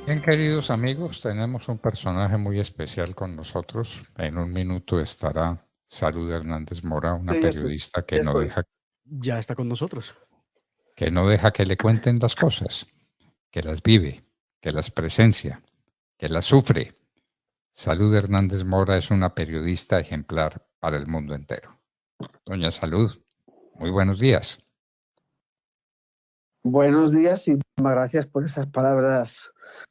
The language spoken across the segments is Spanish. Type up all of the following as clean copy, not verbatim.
Bien, queridos amigos, tenemos un personaje muy especial con nosotros. En un minuto estará Salud Hernández Mora, una Ya estoy, periodista ya estoy. Ya está con nosotros. que no deja que le cuenten las cosas, que las vive, que las presencia, que las sufre. Salud Hernández Mora es una periodista ejemplar para el mundo entero. Doña Salud, muy buenos días. Buenos días y muchísimas gracias por esas palabras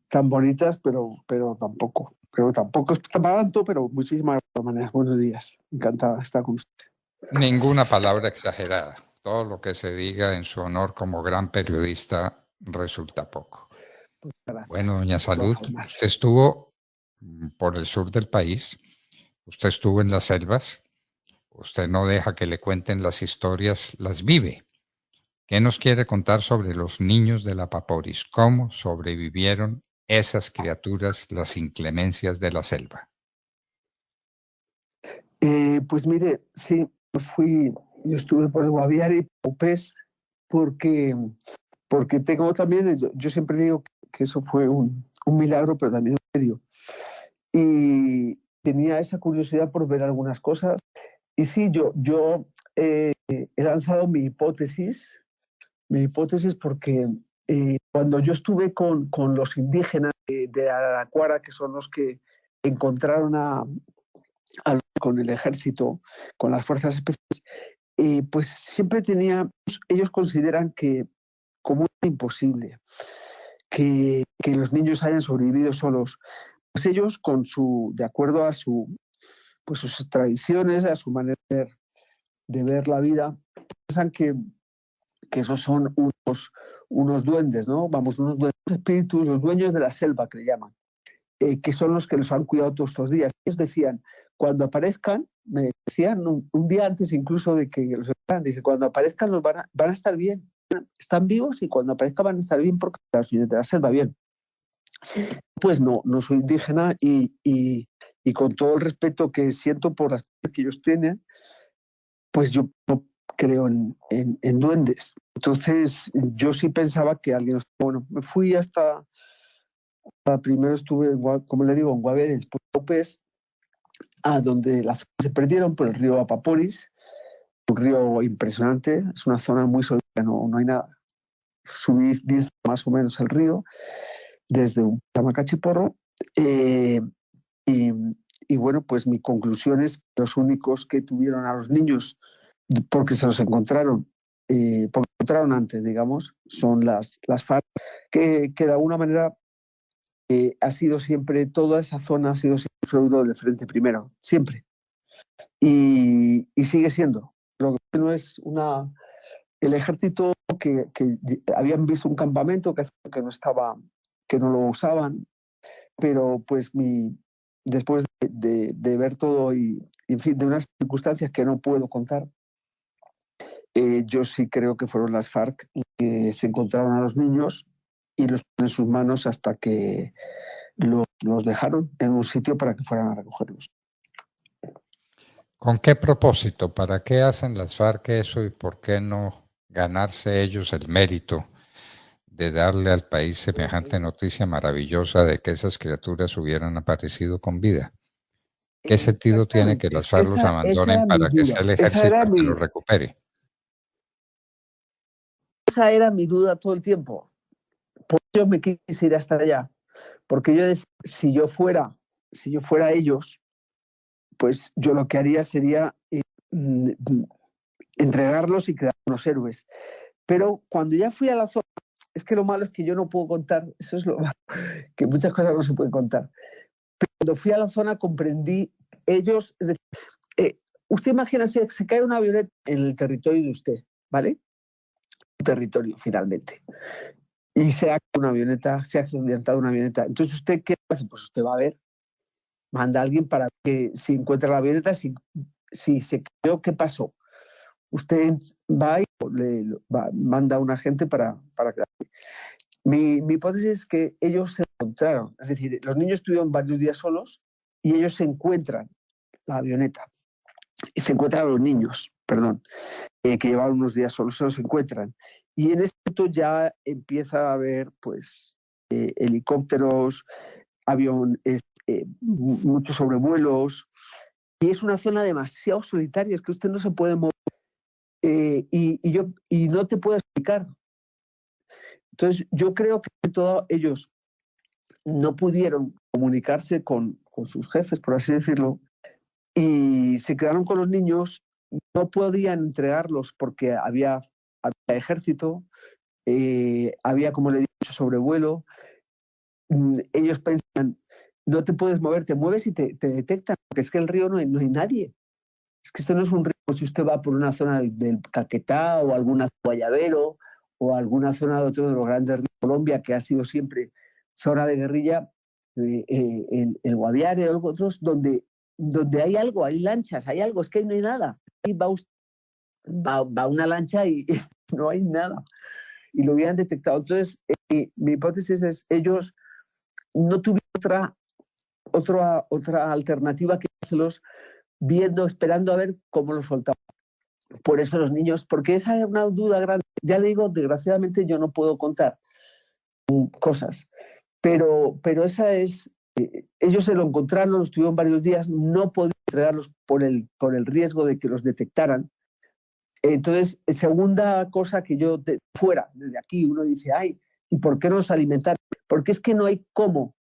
tan bonitas, pero tampoco. Creo que tampoco es para tanto, pero muchísimas gracias. Buenos días. Encantada de estar con usted. Ninguna palabra exagerada. Todo lo que se diga en su honor como gran periodista resulta poco. Bueno, Gracias. doña De todas Salud, formas. usted estuvo por el sur del país, usted estuvo en las selvas, usted no deja que le cuenten las historias, las vive. ¿Qué nos quiere contar sobre los niños de la Paporis? ¿Cómo sobrevivieron esas criaturas las inclemencias de la selva? Pues mire, sí, yo estuve por el Guaviare y Popés porque, porque tengo también, yo siempre digo que eso fue un milagro, pero también un medio. Y tenía esa curiosidad por ver algunas cosas. Y sí, yo he lanzado mi hipótesis porque cuando yo estuve con los indígenas de Araraquara, que son los que encontraron con el ejército, con las fuerzas especiales, pues siempre ellos consideran que como es imposible que los niños hayan sobrevivido solos. Pues ellos, de acuerdo a pues sus tradiciones, a su manera de ver la vida, piensan que esos son unos duendes, ¿no? Vamos, unos duendes, espíritus, los dueños de la selva, que le llaman, que son los que los han cuidado todos estos días. Ellos decían, cuando aparezcan, me decían un día antes incluso de que los esperaran, dice, cuando aparezcan van a estar bien, están vivos y cuando aparezcan van a estar bien porque los niños de la selva, bien. Pues no soy indígena y con todo el respeto que siento por las que ellos tienen, pues yo no creo en duendes. Entonces, yo sí pensaba que alguien... Bueno, me fui primero estuve, como le digo, en Guaviare, después en López, a donde las se perdieron por el río Apaporis, un río impresionante, es una zona muy solitaria, no hay nada. Subí 10 más o menos el río, desde un Tamacachiporro, y, y bueno, pues mi conclusión es que los únicos que tuvieron a los niños porque se los encontraron, porque encontraron antes, digamos, son las FARC, que de alguna manera ha sido siempre, toda esa zona ha sido siempre feudo del Frente Primero, siempre. Y sigue siendo. Lo que no es el ejército que habían visto un campamento que no estaba, que no lo usaban, pero pues después de ver todo y, en fin, de unas circunstancias que no puedo contar, yo sí creo que fueron las FARC que se encontraron a los niños y los ponen en sus manos hasta que los dejaron en un sitio para que fueran a recogerlos. ¿Con qué propósito? ¿Para qué hacen las FARC eso y por qué no ganarse ellos el mérito de darle al país semejante noticia maravillosa de que esas criaturas hubieran aparecido con vida? ¿Qué sentido tiene que Exactamente, las FARC los esa abandonen era mi para que sea duda, el ejército el que los recupere? esa era mi duda todo el tiempo. Por eso me quise ir hasta allá, porque yo decía, si yo fuera ellos, pues yo lo que haría sería entregarlos y quedar unos héroes. Pero cuando ya fui a la zona, es que lo malo es que yo no puedo contar, eso es lo malo, que muchas cosas no se pueden contar. Pero cuando fui a la zona comprendí ellos, es decir, usted imagina si se cae una avioneta en el territorio de usted, ¿vale? Un territorio finalmente. Y se ha accidentado una avioneta. Entonces, ¿usted qué hace? Pues usted va a ver, manda a alguien para que si encuentra la avioneta, si se cayó, ¿qué pasó? Usted va y manda a un agente para que... Mi hipótesis es que ellos se encontraron, es decir, los niños estuvieron varios días solos y ellos se encuentran la avioneta y se encuentran a los niños, perdón, que llevaban unos días solos, se los encuentran. Y en este momento ya empieza a haber, pues, helicópteros, muchos sobrevuelos, y es una zona demasiado solitaria, es que usted no se puede mover, y no te puedo explicar. Entonces, yo creo que todos ellos no pudieron comunicarse con sus jefes, por así decirlo, y se quedaron con los niños, no podían entregarlos porque había ejército, había, como le he dicho, sobrevuelo. Ellos pensan, no te puedes mover, te mueves y te detectan, porque es que el río no hay nadie. Es que esto no es un río, si usted va por una zona del Caquetá o alguna Guayabero o alguna zona de otro de los grandes ríos de Colombia, que ha sido siempre zona de guerrilla, el Guaviare o otros, donde hay algo, hay lanchas, hay algo, es que no hay nada. Y va una lancha y no hay nada. Y lo habían detectado. Entonces, mi hipótesis es, ellos no tuvieron otra alternativa que hacerlos viendo, esperando a ver cómo lo soltaban. Por eso los niños, porque esa es una duda grande. Ya le digo, desgraciadamente yo no puedo contar cosas, pero esa es, ellos se lo encontraron, los tuvieron varios días, no podían entregarlos por el riesgo de que los detectaran. Entonces, segunda cosa que yo, fuera, desde aquí, uno dice, ay, ¿y por qué no los alimentar? Porque es que no hay cómo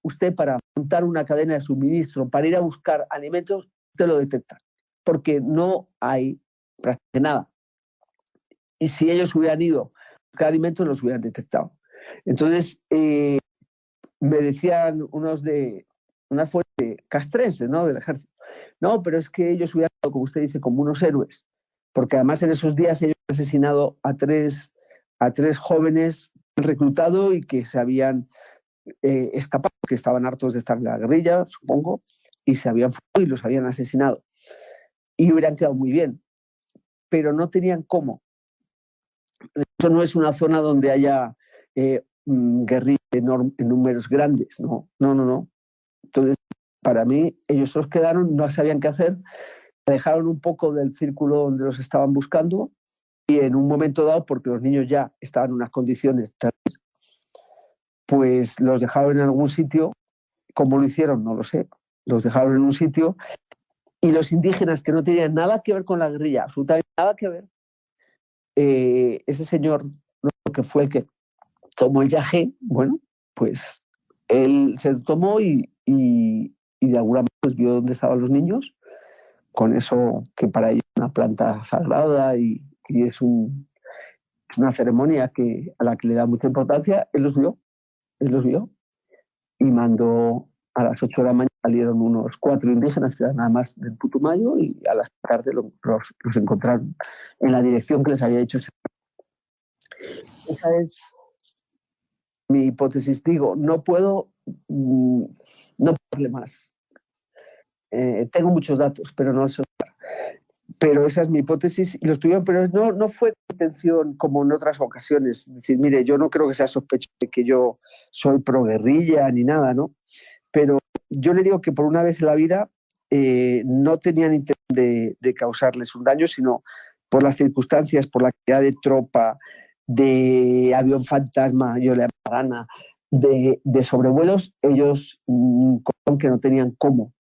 usted, para montar una cadena de suministro, para ir a buscar alimentos, te lo detecta, porque no hay prácticamente nada. Y si ellos hubieran ido a buscar alimentos, los hubieran detectado. Entonces, me decían unas fuentes castrenses, ¿no?, del ejército, no, pero es que ellos hubieran estado, como usted dice, como unos héroes, porque además en esos días ellos han asesinado a tres jóvenes reclutado y que se habían escapado, que estaban hartos de estar en la guerrilla, supongo, y se habían fuido y los habían asesinado. Y hubieran quedado muy bien, pero no tenían cómo. Eso no es una zona donde haya guerrilla en números grandes, no. Entonces, para mí, ellos los quedaron, no sabían qué hacer, alejaron un poco del círculo donde los estaban buscando y en un momento dado, porque los niños ya estaban en unas condiciones terribles, pues los dejaron en algún sitio. ¿Cómo lo hicieron? No lo sé. Los dejaron en un sitio y los indígenas, que no tenían nada que ver con la guerrilla, absolutamente nada que ver, ese señor, que fue el que tomó el yagé, bueno, pues él se lo tomó y de alguna manera pues vio dónde estaban los niños, con eso que para ellos es una planta sagrada y es una ceremonia a la que le da mucha importancia. Él los vio y mandó. A las 8 de la mañana salieron unos 4 indígenas, que eran nada más del Putumayo, y a las tarde los encontraron en la dirección que les había dicho. Esa es mi hipótesis. Digo, no puedo darle más. Tengo muchos datos, pero no sé. Pero esa es mi hipótesis y lo tuvieron, pero no fue intención como en otras ocasiones. Es decir, mire, yo no creo que sea sospechoso de que yo soy pro guerrilla ni nada, ¿no? Pero yo le digo que por una vez en la vida no tenían intención de causarles un daño, sino por las circunstancias, por la cantidad de tropa, de avión fantasma, yo le gana, de sobrevuelos, ellos que no tenían cómo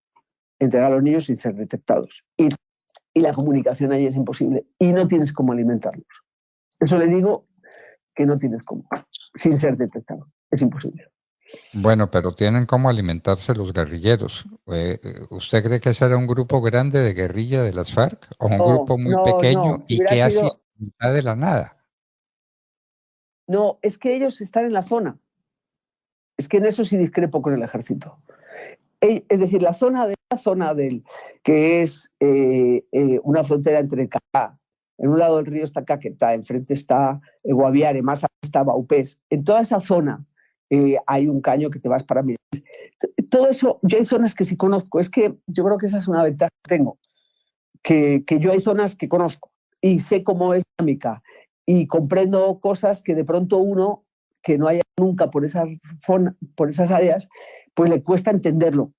entregar a los niños sin ser detectados. Y la comunicación ahí es imposible. Y no tienes cómo alimentarlos. Eso le digo que no tienes cómo, sin ser detectado. Es imposible. Bueno, pero tienen cómo alimentarse los guerrilleros. ¿Usted cree que ese era un grupo grande de guerrilla de las FARC o un grupo muy pequeño y que ha sido mitad de la nada? No, es que ellos están en la zona. Es que en eso sí discrepo con el ejército. Es decir, la zona que es una frontera entre Caquetá. En un lado del río está Caquetá, enfrente está Guaviare, más allá está Baupés. En toda esa zona hay un caño que te vas para mí. Todo eso, yo hay zonas que sí conozco. Es que yo creo que esa es una ventaja que tengo, que yo hay zonas que conozco y sé cómo es la dinámica y comprendo cosas que de pronto uno que no haya nunca por esas áreas, pues le cuesta entenderlo.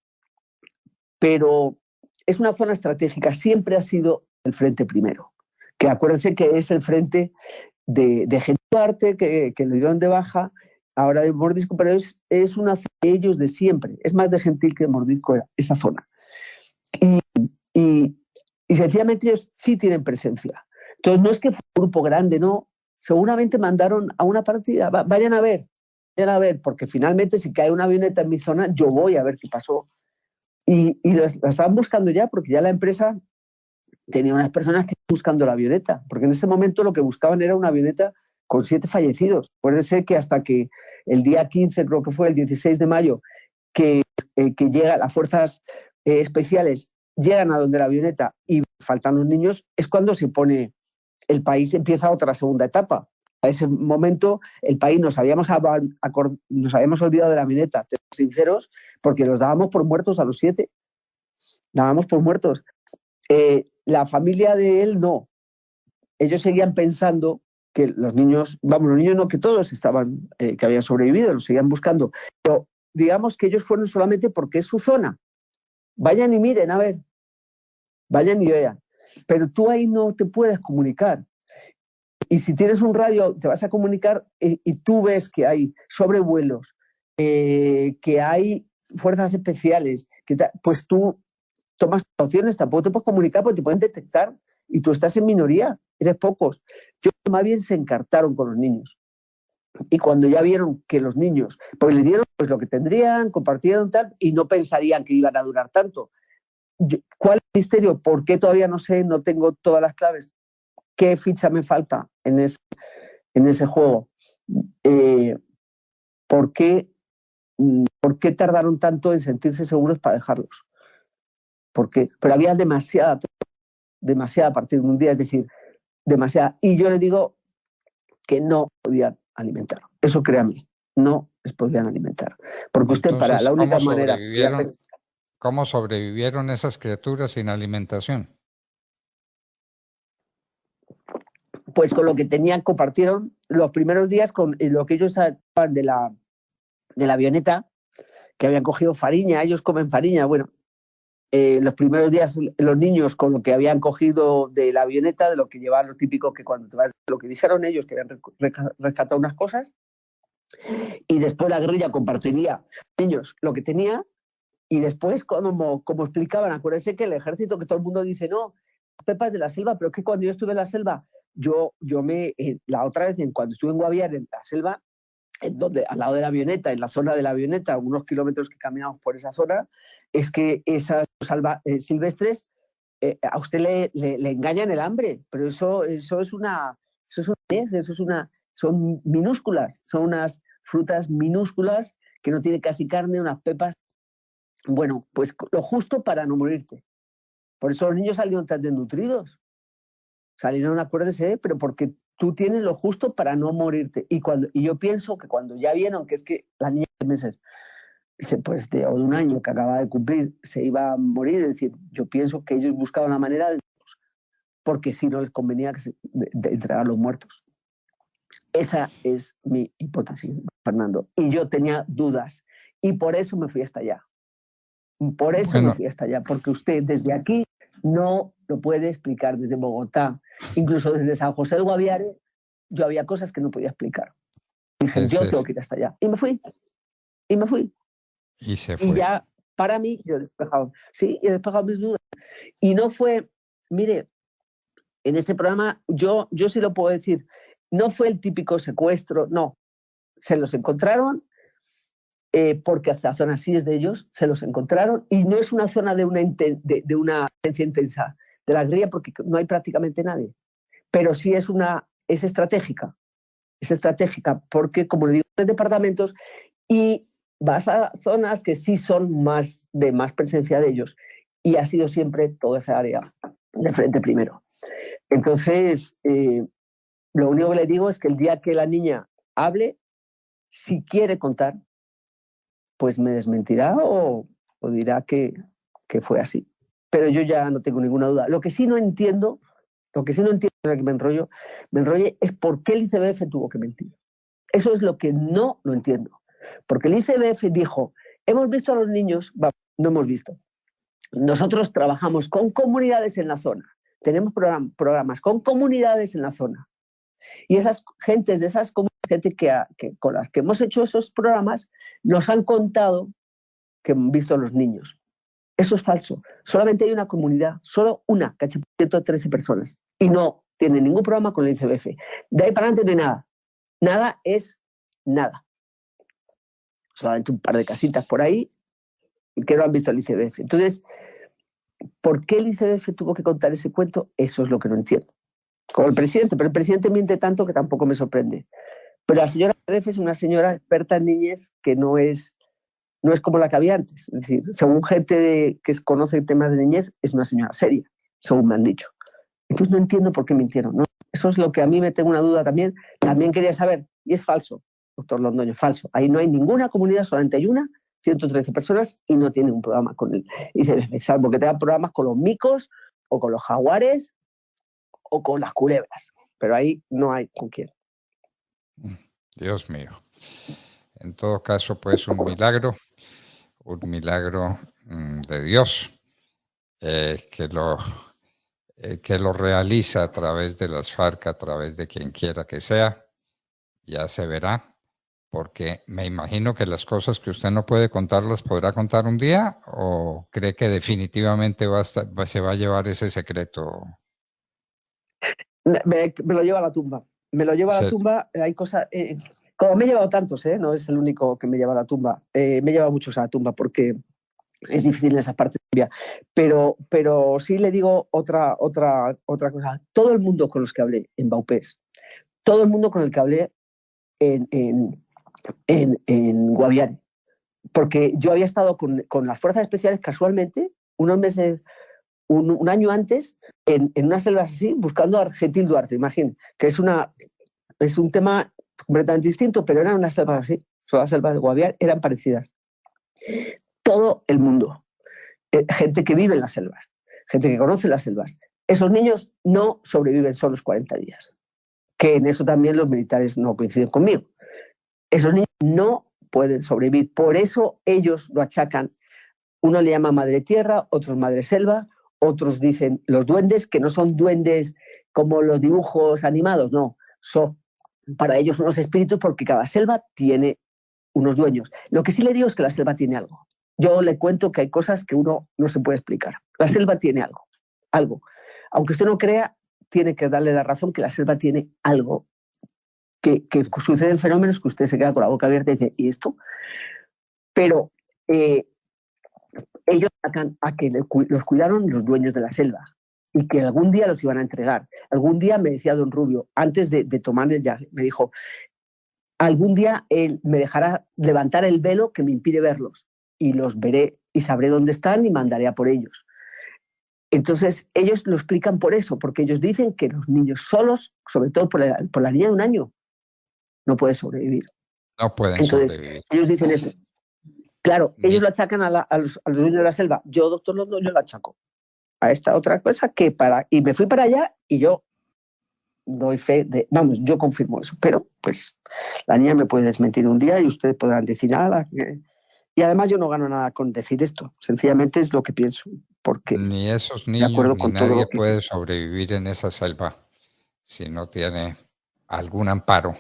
Pero es una zona estratégica, siempre ha sido el frente primero, que acuérdense que es el frente de Gente Duarte, que le dieron de baja, ahora de Mordisco, pero es una zona de ellos de siempre. Es más de Gentil que de Mordisco esa zona. Y sencillamente ellos sí tienen presencia. Entonces no es que fue un grupo grande, no. Seguramente mandaron a una partida, vayan a ver, porque finalmente si cae una avioneta en mi zona, yo voy a ver qué pasó. Y la estaban buscando ya, porque ya la empresa tenía unas personas que estaban buscando la avioneta, porque en ese momento lo que buscaban era una avioneta con 7 fallecidos. Puede ser que hasta que el día 15, creo que fue el 16 de mayo, que llega las fuerzas especiales, llegan a donde la avioneta y faltan los niños, es cuando se pone, el país empieza otra segunda etapa. A ese momento el país nos habíamos olvidado de la avioneta, sinceros, porque los dábamos por muertos a los 7. Dábamos por muertos. La familia de él no. Ellos seguían pensando que los niños no, que todos estaban, que habían sobrevivido, los seguían buscando. Pero digamos que ellos fueron solamente porque es su zona. Vayan y miren, a ver. Vayan y vean. Pero tú ahí no te puedes comunicar. Y si tienes un radio, te vas a comunicar y tú ves que hay sobrevuelos, que hay fuerzas especiales, pues tú tomas opciones, tampoco te puedes comunicar porque te pueden detectar y tú estás en minoría, eres pocos. Yo más bien se encartaron con los niños. Y cuando ya vieron que los niños, pues les dieron pues lo que tendrían, compartieron tal, y no pensarían que iban a durar tanto. ¿Cuál es el misterio? ¿Por qué todavía no sé? No tengo todas las claves. ¿Qué ficha me falta en ese juego? ¿Por qué tardaron tanto en sentirse seguros para dejarlos? ¿Por qué? Pero había demasiada a partir de un día, es decir, demasiada. Y yo les digo que no podían alimentar. Eso créanme, no les podían alimentar. Porque usted Entonces, para la única manera... ¿Cómo sobrevivieron esas criaturas sin alimentación? Pues con lo que tenían, compartieron los primeros días con lo que ellos estaban de la avioneta, que habían cogido fariña, ellos comen fariña, bueno, los primeros días los niños con lo que habían cogido de la avioneta, de lo que llevaban lo típico que cuando te vas, lo que dijeron ellos, que habían rescatado unas cosas, y después la guerrilla compartiría niños lo que tenía, y después como explicaban, acuérdense que el ejército, que todo el mundo dice, no, pepas de la selva, pero es que cuando yo estuve en la selva, la otra vez, cuando estuve en Guaviare, en la selva, donde, al lado de la avioneta, en la zona de la avioneta, unos kilómetros que caminamos por esa zona, es que esas silvestres a usted le engañan el hambre, pero eso es una son minúsculas, son unas frutas minúsculas que no tienen casi carne, unas pepas, bueno, pues lo justo para no morirte. Por eso los niños salieron tan desnutridos. Salieron, acuérdese, pero porque tú tienes lo justo para no morirte. Y yo pienso que cuando ya vieron que es que la niña de meses, pues de un año que acaba de cumplir, se iba a morir, es decir, yo pienso que ellos buscaban la manera de, porque si no les convenía de entregar a los muertos. Esa es mi hipótesis, Fernando. Y yo tenía dudas. Y por eso me fui hasta allá. Me fui hasta allá, porque usted desde aquí no lo puede explicar, desde Bogotá, incluso desde San José del Guaviare, yo había cosas que no podía explicar. Dije, yo tengo que ir hasta allá. Y me fui. Y se fue. Y ya, para mí, yo he despejado mis dudas. Y no fue, mire, en este programa, yo sí lo puedo decir, no fue el típico secuestro, no. Se los encontraron, porque la zona sí es de ellos, se los encontraron, y no es una zona de una violencia intensa de la guerrilla, porque no hay prácticamente nadie. Pero sí es estratégica. Es estratégica porque, como le digo, hay departamentos y vas a zonas que sí son de más presencia de ellos. Y ha sido siempre toda esa área de frente primero. Entonces, lo único que le digo es que el día que la niña hable, si quiere contar, pues me desmentirá o dirá que fue así. Pero yo ya no tengo ninguna duda. Lo que sí no entiendo, que me enrolle, es por qué el ICBF tuvo que mentir. Eso es lo que no lo entiendo. Porque el ICBF dijo, hemos visto a los niños, no hemos visto. Nosotros trabajamos con comunidades en la zona. Tenemos programas con comunidades en la zona. Y esas gentes de esas comunidades gente con las que hemos hecho esos programas nos han contado que han visto a los niños. Eso es falso. Solamente hay una comunidad, solo una, que ha hecho 113 personas. Y no tiene ningún programa con el ICBF. De ahí para adelante no hay nada. Nada es nada. Solamente un par de casitas por ahí que no han visto el ICBF. Entonces, ¿por qué el ICBF tuvo que contar ese cuento? Eso es lo que no entiendo. Como el presidente, pero el presidente miente tanto que tampoco me sorprende. Pero la señora ICBF es una señora experta en niñez que no es como la que había antes. Es decir, según gente que conoce temas de niñez, es una señora seria, según me han dicho. Entonces no entiendo por qué mintieron, ¿no? Eso es lo que a mí me tengo una duda también. También quería saber, y es falso, doctor Londoño, falso. Ahí no hay ninguna comunidad, solamente hay una, 113 personas, y no tiene un programa con el ICBF, salvo que tenga programas con los micos, o con los jaguares, o con las culebras. Pero ahí no hay con quién. Dios mío. En todo caso, pues un milagro de Dios que lo realiza a través de las FARC, a través de quien quiera que sea. Ya se verá, porque me imagino que las cosas que usted no puede contar las podrá contar un día, ¿o cree que definitivamente se va a llevar ese secreto? Me lo lleva a la tumba. Me lo lleva a la tumba. Hay cosas... como me he llevado tantos, no es el único que me lleva a la tumba. Me he llevado muchos a la tumba porque es difícil en esa parte de pero sí le digo otra cosa. Todo el mundo con los que hablé en Baupés, todo el mundo con el que hablé en Guaviare, porque yo había estado con las fuerzas especiales casualmente unos meses, un año antes, en unas selvas así, buscando a Gentil Duarte, imagínate, que es un tema completamente distinto, pero eran unas selvas así, son las selvas de Guaviare, eran parecidas. Todo el mundo, gente que vive en las selvas, gente que conoce las selvas. Esos niños no sobreviven solo los 40 días, que en eso también los militares no coinciden conmigo. Esos niños no pueden sobrevivir, por eso ellos lo achacan. Uno le llama madre tierra, otros madre selva, otros dicen los duendes, que no son duendes como los dibujos animados, no, son para ellos unos espíritus, porque cada selva tiene unos dueños. Lo que sí le digo es que la selva tiene algo. Yo le cuento que hay cosas que uno no se puede explicar. La selva tiene algo. Aunque usted no crea, tiene que darle la razón que la selva tiene algo, que suceden fenómenos que usted se queda con la boca abierta y dice, ¿y esto? Pero ellos sacan a que los cuidaron los dueños de la selva y que algún día los iban a entregar. Algún día, me decía don Rubio, antes de tomar el viaje, me dijo, algún día él me dejará levantar el velo que me impide verlos y los veré y sabré dónde están y mandaré a por ellos. Entonces, ellos lo explican por eso, porque ellos dicen que los niños solos, sobre todo por la niña de 1 año, no pueden sobrevivir. No pueden sobrevivir. Ellos dicen eso. Claro, ellos lo achacan a los dueños de la selva. Yo, doctor Londoño, yo lo achaco a esta otra cosa y me fui para allá y yo doy fe yo confirmo eso, pero pues la niña me puede desmentir un día y ustedes podrán decir nada. Y además yo no gano nada con decir esto, sencillamente es lo que pienso. Porque ni esos niños ni nadie puede sobrevivir en esa selva si no tiene algún amparo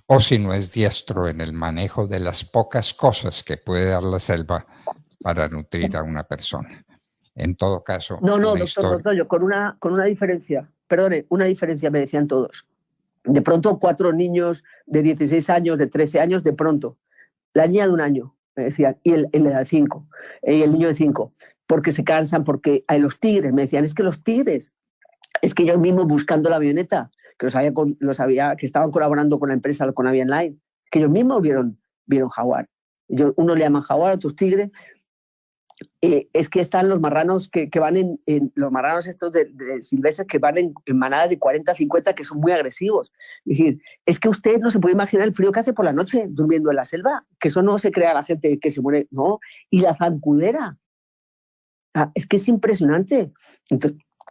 o si no es diestro en el manejo de las pocas cosas que puede dar la selva para nutrir a una persona. En todo caso, no, doctor Londoño, con una diferencia. Perdone, una diferencia me decían todos. De pronto 4 niños de 16 años, de 13 años, de pronto. La niña de 1 año, me decían, y el de 5, y el niño de 5, porque se cansan, porque hay los tigres, me decían, es que los tigres, es que yo mismo buscando la avioneta, que que estaban colaborando con la empresa, con Avian Line, que ellos mismos vieron jaguar. Uno le llaman jaguar, otros tigres. Es que están los marranos que van los marranos estos de silvestres que van en manadas de 40, 50, que son muy agresivos. Es decir, es que usted no se puede imaginar el frío que hace por la noche durmiendo en la selva, que eso no se crea la gente que se muere, no. Y la zancudera, es que es impresionante.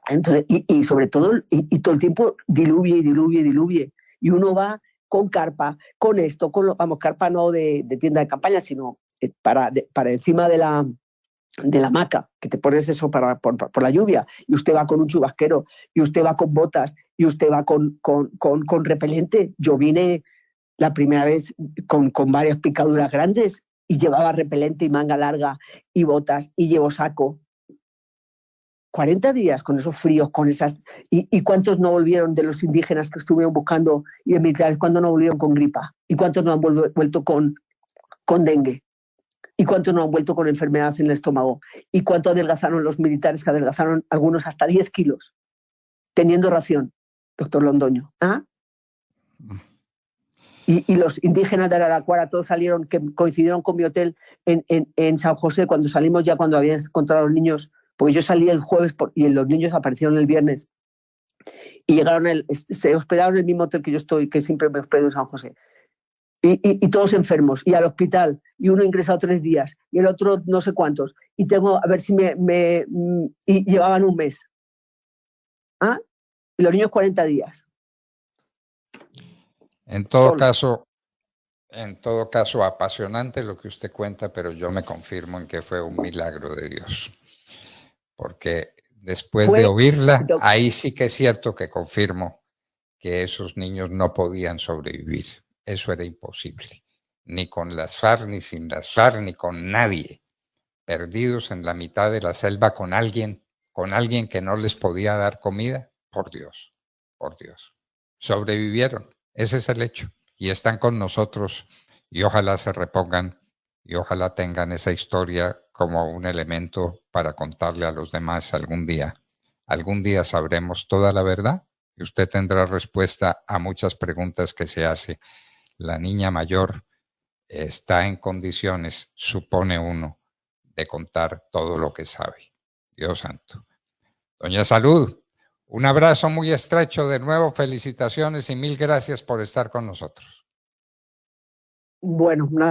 Entonces, y sobre todo, y todo el tiempo diluvie. Y uno va con carpa, con esto, carpa no de tienda de campaña, sino para encima de la hamaca, que te pones eso por la lluvia, y usted va con un chubasquero, y usted va con botas, y usted va con repelente. Yo vine la primera vez con varias picaduras grandes y llevaba repelente y manga larga y botas y llevo saco. 40 días con esos fríos, con esas... ¿Y cuántos no volvieron de los indígenas que estuvieron buscando y de militares? ¿Cuántos no volvieron con gripa? ¿Y cuántos no han vuelto con dengue? ¿Y cuántos no han vuelto con enfermedades en el estómago? ¿Y cuánto adelgazaron los militares, que adelgazaron algunos hasta 10 kilos, teniendo ración, doctor Londoño? ¿Ah? Y los indígenas de Araraquara todos salieron, que coincidieron con mi hotel en San José, cuando salimos ya, cuando habían encontrado a los niños, porque yo salí el jueves y los niños aparecieron el viernes, y llegaron, se hospedaron en el mismo hotel que yo estoy, que siempre me hospedo en San José. Y todos enfermos, y al hospital, y uno ingresado 3 días, y el otro no sé cuántos, y tengo, a ver si y llevaban un mes. ¿Ah? Y los niños 40 días. En todo caso, apasionante lo que usted cuenta, pero yo me confirmo en que fue un milagro de Dios. Porque después de oírla, ahí sí que es cierto que confirmo que esos niños no podían sobrevivir. Eso era imposible. Ni con las FARC, ni sin las FARC, ni con nadie. Perdidos en la mitad de la selva con alguien que no les podía dar comida. Por Dios, por Dios. Sobrevivieron. Ese es el hecho. Y están con nosotros y ojalá se repongan y ojalá tengan esa historia como un elemento para contarle a los demás algún día. Algún día sabremos toda la verdad y usted tendrá respuesta a muchas preguntas que se hace. La niña mayor está en condiciones, supone uno, de contar todo lo que sabe. Dios santo. Doña Salud, un abrazo muy estrecho. De nuevo, felicitaciones y mil gracias por estar con nosotros. Bueno, nada.